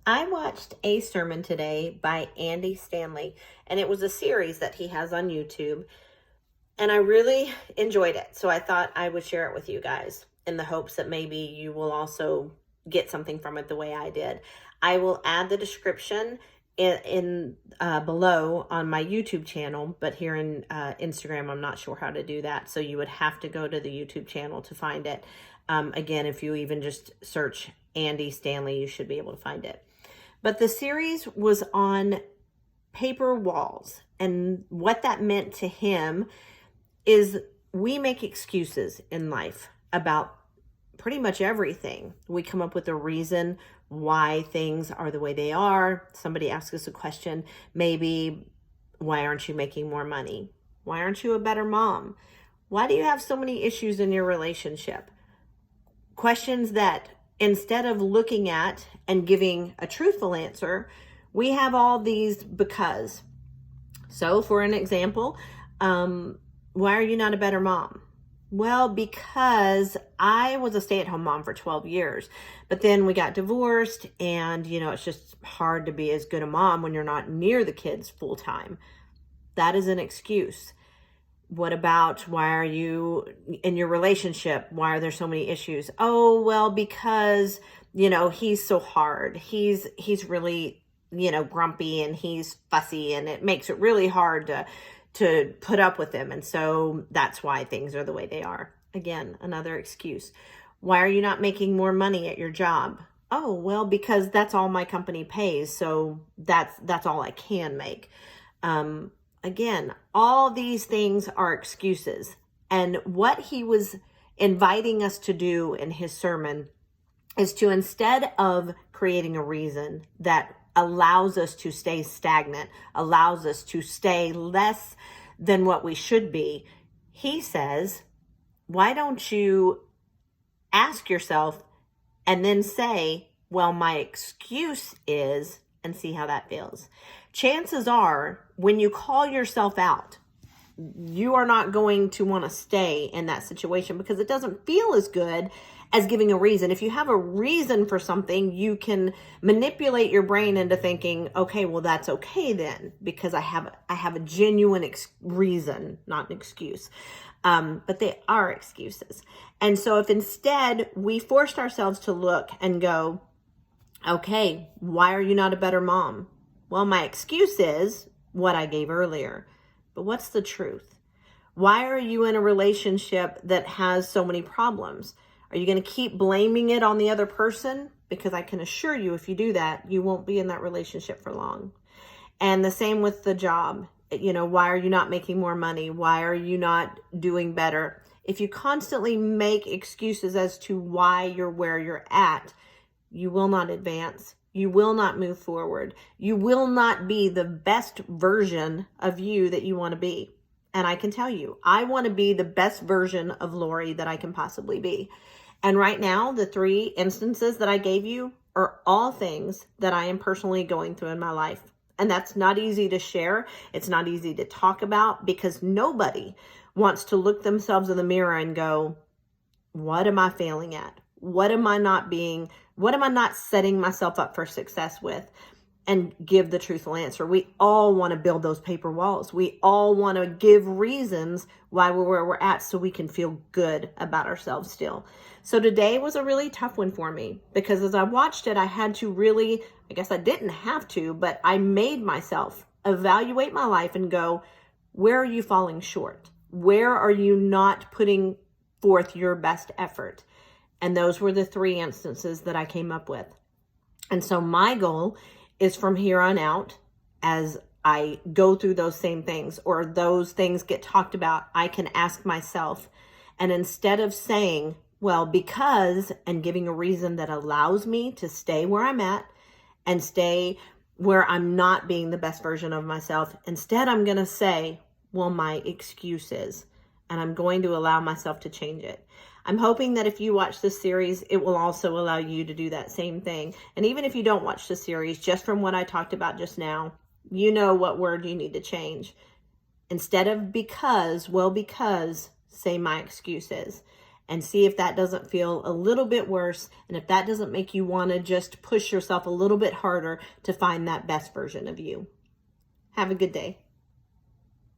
I watched a sermon today by Andy Stanley, and it was a series that he has on YouTube, and I really enjoyed it. So I thought I would share it with you guys in the hopes that maybe you will also get something from it the way I did. I will add the description in below on my YouTube channel, but here in Instagram, I'm not sure how to do that. So you would have to go to the YouTube channel to find it. Again, if you even just search Andy Stanley, you should be able to find it. But the series was on paper walls, and what that meant to him is we make excuses in life about pretty much everything. We come up with a reason why things are the way they are. Somebody asks us a question, maybe, why aren't you making more money? Why aren't you a better mom? Why do you have so many issues in your relationship? Questions that instead of looking at and giving a truthful answer, we have all these because. So for an example, why are you not a better mom? Well, because I was a stay-at-home mom for 12 years, but then we got divorced, and it's just hard to be as good a mom when you're not near the kids full time. That is an excuse. What about why are you in your relationship? Why are there so many issues? Oh, well, because, he's so hard. He's really, grumpy, and he's fussy, and it makes it really hard to put up with him. And so that's why things are the way they are. Again, another excuse. Why are you not making more money at your job? Oh, well, because that's all my company pays. So that's all I can make. Again, all these things are excuses. And what he was inviting us to do in his sermon is to, instead of creating a reason that allows us to stay stagnant, allows us to stay less than what we should be, he says, why don't you ask yourself and then say, well, my excuse is, and see how that feels. Chances are, when you call yourself out, you are not going to want to stay in that situation because it doesn't feel as good as giving a reason. If you have a reason for something, you can manipulate your brain into thinking, okay, well, that's okay then, because I have a genuine reason, not an excuse. But they are excuses. And so if instead we forced ourselves to look and go, okay, why are you not a better mom? Well, my excuse is what I gave earlier. But what's the truth? Why are you in a relationship that has so many problems? Are you going to keep blaming it on the other person? Because I can assure you, if you do that, you won't be in that relationship for long. And the same with the job. Why are you not making more money? Why are you not doing better? If you constantly make excuses as to why you're where you're at, you will not advance. You will not move forward. You will not be the best version of you that you want to be. And I can tell you, I want to be the best version of Lori that I can possibly be. And right now, the 3 instances that I gave you are all things that I am personally going through in my life. And that's not easy to share. It's not easy to talk about because nobody wants to look themselves in the mirror and go, what am I failing at? What am I not being? What am I not setting myself up for success with? And give the truthful answer. We all want to build those paper walls. We all want to give reasons why we're where we're at so we can feel good about ourselves still. So today was a really tough one for me because as I watched it, I had to really, I guess I didn't have to, but I made myself evaluate my life and go, where are you falling short? Where are you not putting forth your best effort? And those were the 3 instances that I came up with. And so my goal is from here on out, as I go through those same things or those things get talked about, I can ask myself, and instead of saying, well, because, and giving a reason that allows me to stay where I'm at and stay where I'm not being the best version of myself, instead I'm going to say, well, my excuse is, and I'm going to allow myself to change it. I'm hoping that if you watch this series, it will also allow you to do that same thing. And even if you don't watch the series, just from what I talked about just now, you know what word you need to change. Instead of because, well, because, say my excuses. and see if that doesn't feel a little bit worse, and if that doesn't make you want to just push yourself a little bit harder to find that best version of you. Have a good day.